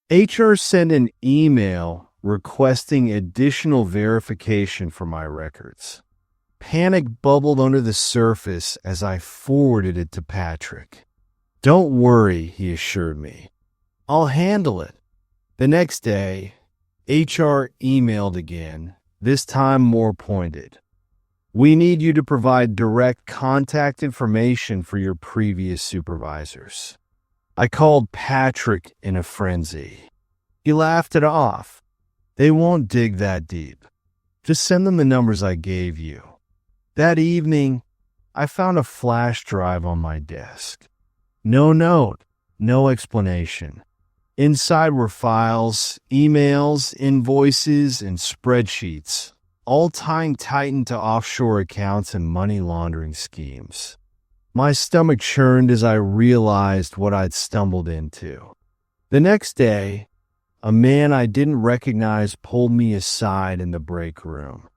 HR sent an email requesting additional verification for my records. Panic bubbled under the surface as I forwarded it to Patrick. "Don't worry," he assured me. "I'll handle it." The next day, HR emailed again, this time more pointed. "We need you to provide direct contact information for your previous supervisors." I called Patrick in a frenzy. He laughed it off. "They won't dig that deep. Just send them the numbers I gave you." That evening, I found a flash drive on my desk. No note, no explanation. Inside were files, emails, invoices, and spreadsheets, all tying Titan to offshore accounts and money laundering schemes. My stomach churned as I realized what I'd stumbled into. The next day, a man I didn't recognize pulled me aside in the break room.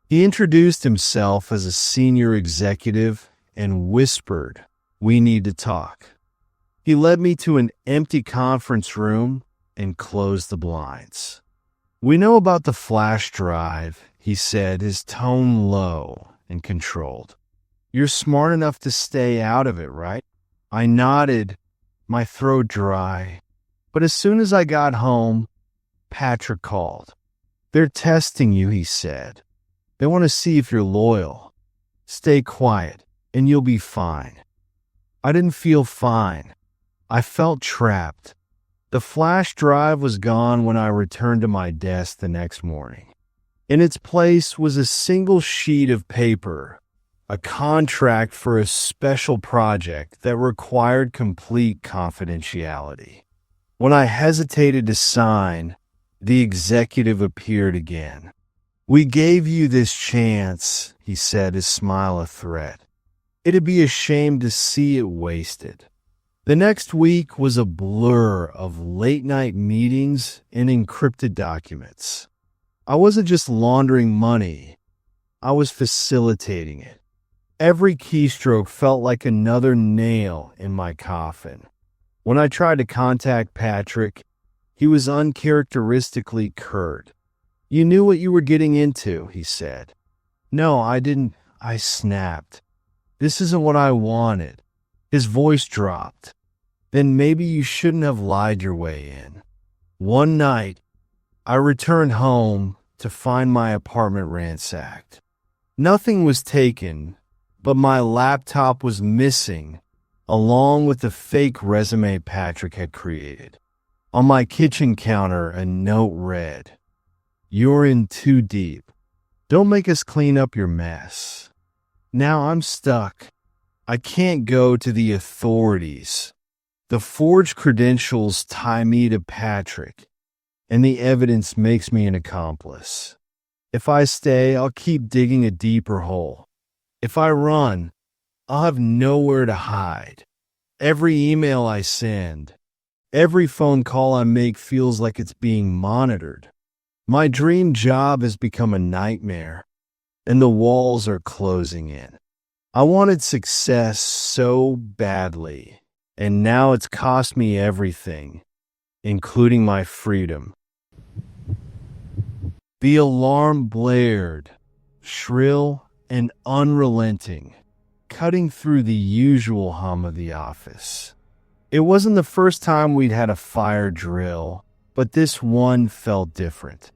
He introduced himself as a senior executive and whispered, "We need to talk." He led me to an empty conference room, and closed the blinds. "We know about the flash drive," he said, his tone low and controlled. "You're smart enough to stay out of it, right?" I nodded, my throat dry. But as soon as I got home, Patrick called. "They're testing you," he said. "They want to see if you're loyal. Stay quiet, and you'll be fine." I didn't feel fine. I felt trapped. The flash drive was gone when I returned to my desk the next morning. In its place was a single sheet of paper, a contract for a special project that required complete confidentiality. When I hesitated to sign, the executive appeared again. "We gave you this chance," he said, his smile a threat. "It'd be a shame to see it wasted." The next week was a blur of late-night meetings and encrypted documents. I wasn't just laundering money, I was facilitating it. Every keystroke felt like another nail in my coffin. When I tried to contact Patrick, he was uncharacteristically curt. "You knew what you were getting into," he said. "No, I didn't," I snapped. "This isn't what I wanted." His voice dropped. "Then maybe you shouldn't have lied your way in." One night, I returned home to find my apartment ransacked. Nothing was taken, but my laptop was missing, along with the fake resume Patrick had created. On my kitchen counter, a note read, "You're in too deep. Don't make us clean up your mess." Now I'm stuck. I can't go to the authorities. The forged credentials tie me to Patrick, and the evidence makes me an accomplice. If I stay, I'll keep digging a deeper hole. If I run, I'll have nowhere to hide. Every email I send, every phone call I make feels like it's being monitored. My dream job has become a nightmare, and the walls are closing in. I wanted success so badly, and now it's cost me everything, including my freedom. The alarm blared, shrill and unrelenting, cutting through the usual hum of the office. It wasn't the first time we'd had a fire drill, but this one felt different.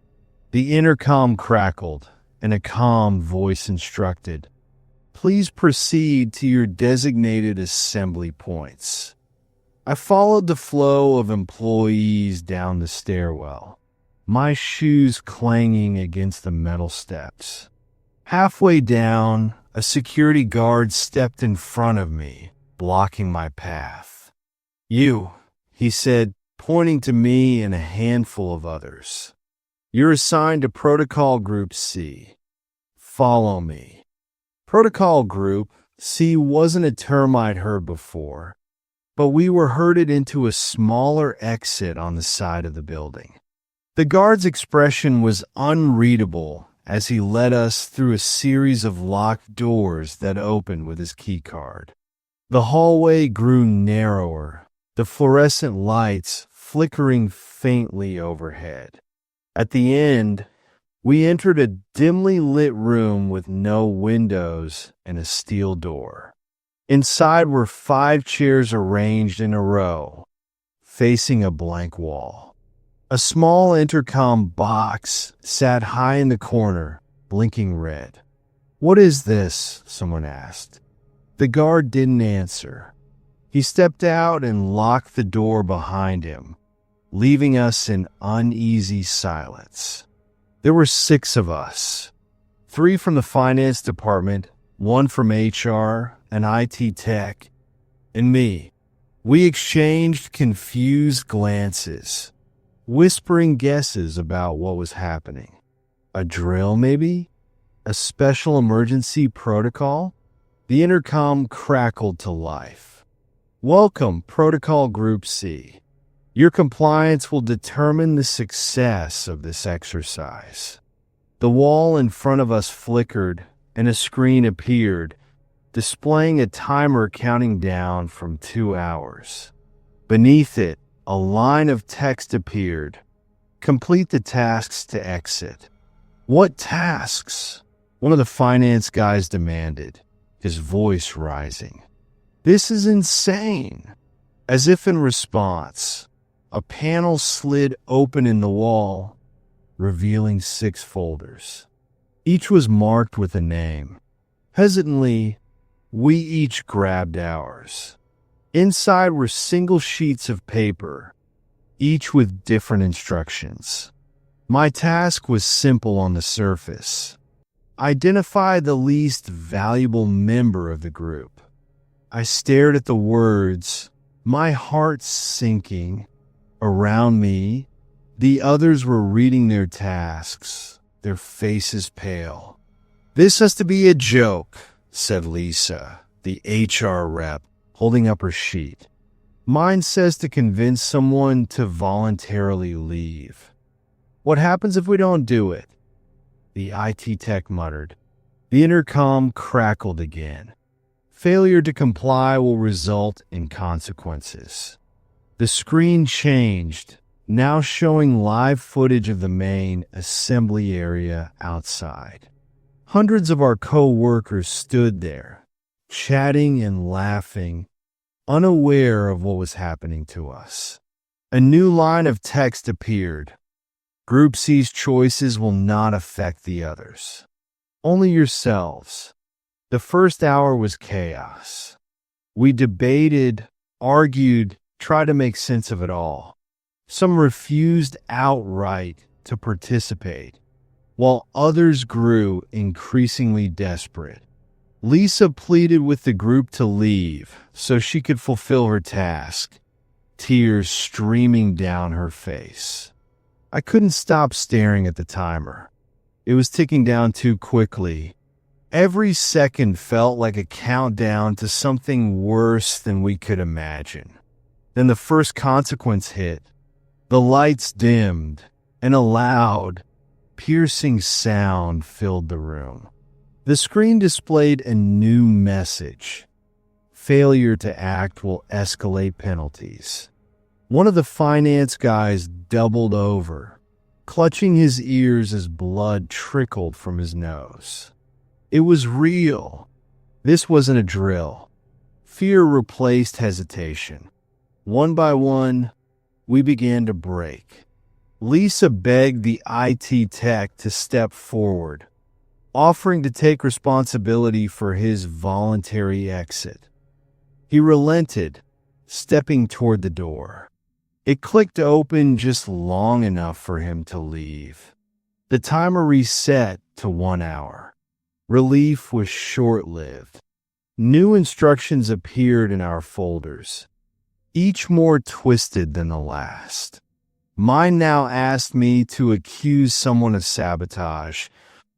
The intercom crackled, and a calm voice instructed, "Please proceed to your designated assembly points." I followed the flow of employees down the stairwell, my shoes clanging against the metal steps. Halfway down, a security guard stepped in front of me, blocking my path. "You," he said, pointing to me and a handful of others. "You're assigned to Protocol Group C. Follow me." Protocol Group C wasn't a term I'd heard before, but we were herded into a smaller exit on the side of the building. The guard's expression was unreadable as he led us through a series of locked doors that opened with his keycard. The hallway grew narrower, the fluorescent lights flickering faintly overhead. At the end, we entered a dimly lit room with no windows and a steel door. Inside were 5 chairs arranged in a row, facing a blank wall. A small intercom box sat high in the corner, blinking red. "What is this?" someone asked. The guard didn't answer. He stepped out and locked the door behind him, leaving us in uneasy silence. There were 6 of us, 3 from the finance department, 1 from HR and IT tech, and me. We exchanged confused glances, whispering guesses about what was happening. A drill, maybe? A special emergency protocol? The intercom crackled to life. "Welcome, Protocol Group C. Your compliance will determine the success of this exercise." The wall in front of us flickered, and a screen appeared, displaying a timer counting down from 2 hours. Beneath it, a line of text appeared. Complete the tasks to exit. What tasks? One of the finance guys demanded, his voice rising. This is insane. As if in response, a panel slid open in the wall, revealing 6 folders. Each was marked with a name. Hesitantly, we each grabbed ours. Inside were single sheets of paper, each with different instructions. My task was simple on the surface. Identify the least valuable member of the group. I stared at the words, my heart sinking. Around me, the others were reading their tasks, their faces pale. This has to be a joke, said Lisa, the HR rep, holding up her sheet. Mine says to convince someone to voluntarily leave. What happens if we don't do it? The IT tech muttered. The intercom crackled again. Failure to comply will result in consequences. The screen changed, now showing live footage of the main assembly area outside. Hundreds of our co-workers stood there, chatting and laughing, unaware of what was happening to us. A new line of text appeared. Group C's choices will not affect the others. Only yourselves. The first hour was chaos. We debated, argued, tried to make sense of it all. Some refused outright to participate, while others grew increasingly desperate. Lisa pleaded with the group to leave so she could fulfill her task, tears streaming down her face. I couldn't stop staring at the timer. It was ticking down too quickly. Every second felt like a countdown to something worse than we could imagine. Then the first consequence hit. The lights dimmed, and a loud, piercing sound filled the room. The screen displayed a new message. Failure to act will escalate penalties. One of the finance guys doubled over, clutching his ears as blood trickled from his nose. It was real. This wasn't a drill. Fear replaced hesitation. One by one, we began to break. Lisa begged the IT tech to step forward, offering to take responsibility for his voluntary exit. He relented, stepping toward the door. It clicked open just long enough for him to leave. The timer reset to 1 hour. Relief was short-lived. New instructions appeared in our folders, each more twisted than the last. Mine now asked me to accuse someone of sabotage,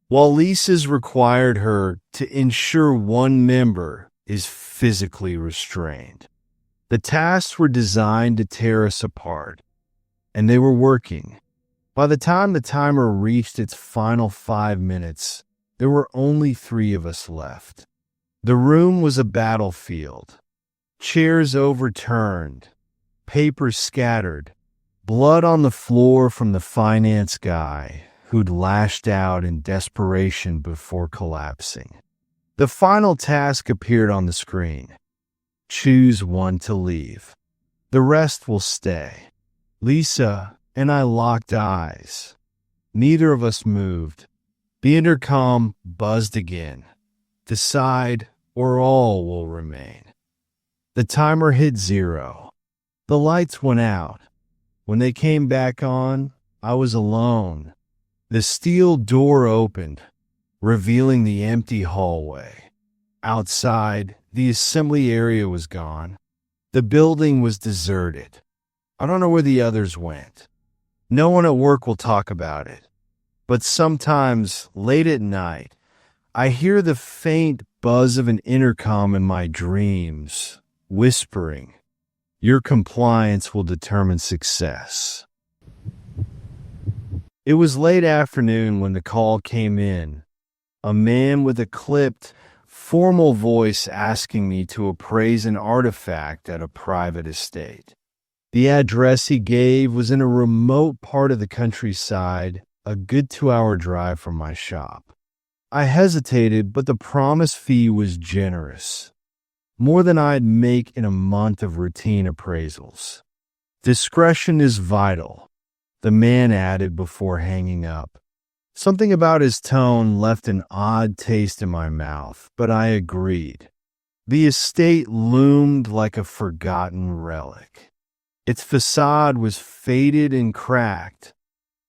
while Lisa's required her to ensure one member is physically restrained. The tasks were designed to tear us apart, and they were working. By the time the timer reached its final 5 minutes, there were only 3 of us left. The room was a battlefield. Chairs overturned, papers scattered, blood on the floor from the finance guy who'd lashed out in desperation before collapsing. The final task appeared on the screen. Choose one to leave. The rest will stay. Lisa and I locked eyes. Neither of us moved. The intercom buzzed again. Decide or all will remain. The timer hit 0. The lights went out. When they came back on, I was alone. The steel door opened, revealing the empty hallway. Outside, the assembly area was gone. The building was deserted. I don't know where the others went. No one at work will talk about it. But sometimes, late at night, I hear the faint buzz of an intercom in my dreams, whispering, "Your compliance will determine success." It was late afternoon when the call came in. A man with a clipped, formal voice asking me to appraise an artifact at a private estate. The address he gave was in a remote part of the countryside, a good 2-hour drive from my shop. I hesitated, but the promised fee was generous, more than I'd make in a month of routine appraisals. Discretion is vital, the man added before hanging up. Something about his tone left an odd taste in my mouth, but I agreed. The estate loomed like a forgotten relic. Its facade was faded and cracked,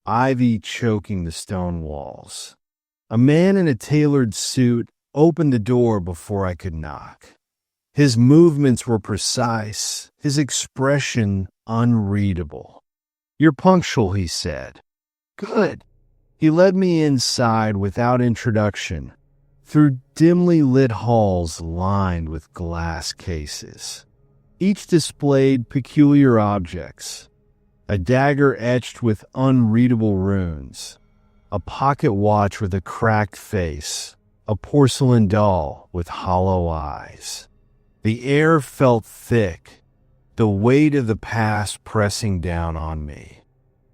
ivy choking the stone walls. A man in a tailored suit opened the door before I could knock. His movements were precise, his expression unreadable. "You're punctual," he said. "Good." He led me inside without introduction, through dimly lit halls lined with glass cases. Each displayed peculiar objects: a dagger etched with unreadable runes, a pocket watch with a cracked face, a porcelain doll with hollow eyes. The air felt thick, the weight of the past pressing down on me.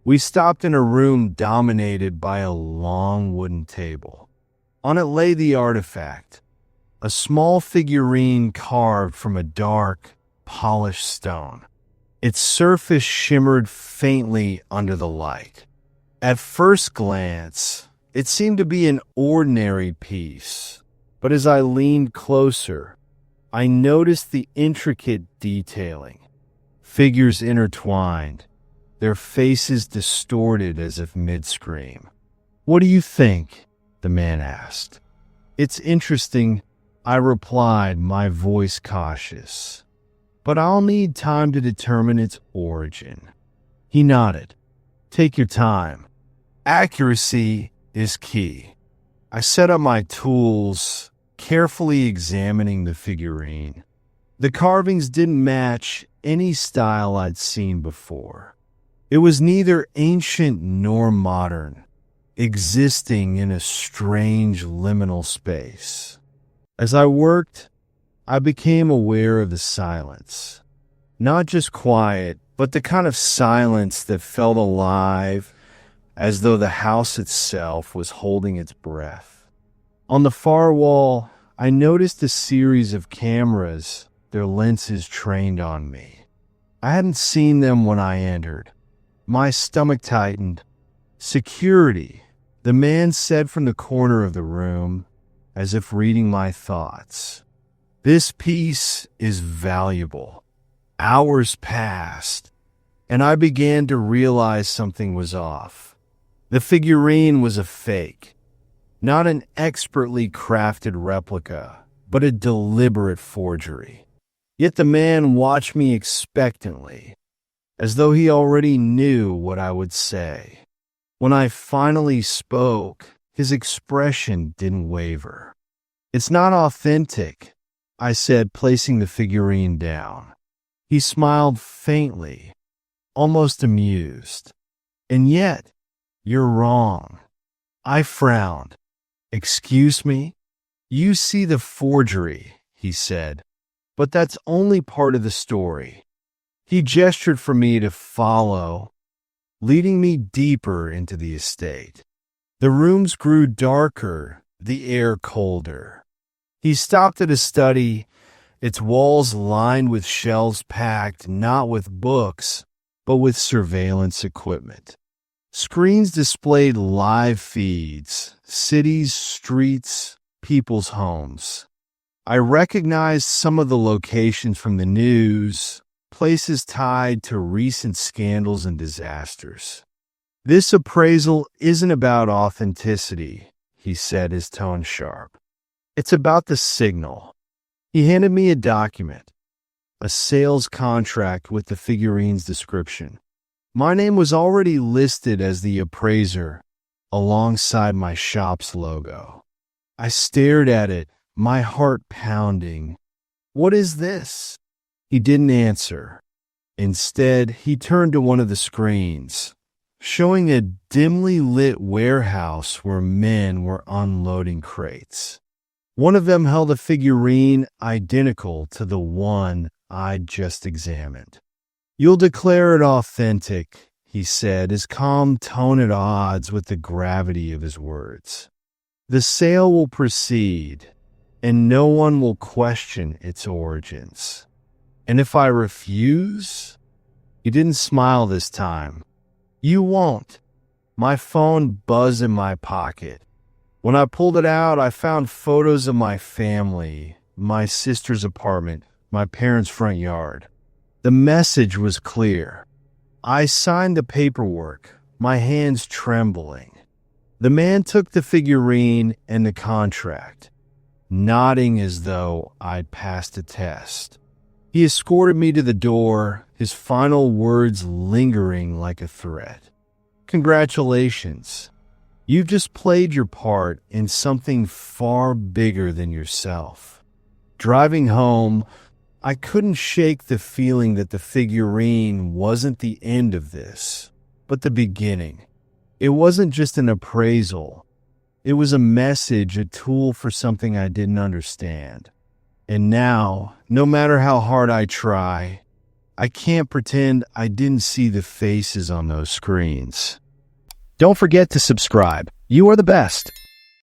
We stopped in a room dominated by a long wooden table. On it lay the artifact, a small figurine carved from a dark, polished stone. Its surface shimmered faintly under the light. At first glance, it seemed to be an ordinary piece, but as I leaned closer, I noticed the intricate detailing. Figures intertwined, their faces distorted as if mid-scream. "What do you think?" the man asked. "It's interesting," I replied, my voice cautious. "But I'll need time to determine its origin." He nodded. "Take your time. Accuracy is key." I set up my tools, carefully examining the figurine. The carvings didn't match any style I'd seen before. It was neither ancient nor modern, existing in a strange liminal space. As I worked, I became aware of the silence. Not just quiet, but the kind of silence that felt alive, as though the house itself was holding its breath. On the far wall, I noticed a series of cameras, their lenses trained on me. I hadn't seen them when I entered. My stomach tightened. "Security," the man said from the corner of the room, as if reading my thoughts. "This piece is valuable." Hours passed, and I began to realize something was off. The figurine was a fake, not an expertly crafted replica, but a deliberate forgery. Yet the man watched me expectantly, as though he already knew what I would say. When I finally spoke, his expression didn't waver. "It's not authentic," I said, placing the figurine down. He smiled faintly, almost amused. "And yet, you're wrong." I frowned. "Excuse me?" "You see the forgery," he said, "but that's only part of the story." He gestured for me to follow, leading me deeper into the estate. The rooms grew darker, the air colder. He stopped at a study, its walls lined with shelves packed not with books, but with surveillance equipment. Screens displayed live feeds, cities, streets, people's homes. I recognized some of the locations from the news, places tied to recent scandals and disasters. "This appraisal isn't about authenticity," he said, his tone sharp. "It's about the signal." He handed me a document, a sales contract with the figurine's description. My name was already listed as the appraiser, alongside my shop's logo. I stared at it, my heart pounding. "What is this?" He didn't answer. Instead, he turned to one of the screens, showing a dimly lit warehouse where men were unloading crates. One of them held a figurine identical to the one I'd just examined. You'll declare it authentic, he said, his calm tone at odds with the gravity of his words. The sale will proceed, and no one will question its origins. And if I refuse? He didn't smile this time. You won't. My phone buzzed in my pocket. When I pulled it out, I found photos of my family, my sister's apartment, my parents' front yard. The message was clear. I signed the paperwork, my hands trembling. The man took the figurine and the contract, nodding as though I'd passed a test. He escorted me to the door, his final words lingering like a threat. Congratulations. You've just played your part in something far bigger than yourself. Driving home, I couldn't shake the feeling that the figurine wasn't the end of this, but the beginning. It wasn't just an appraisal. It was a message, a tool for something I didn't understand. And now, no matter how hard I try, I can't pretend I didn't see the faces on those screens. Don't forget to subscribe. You are the best.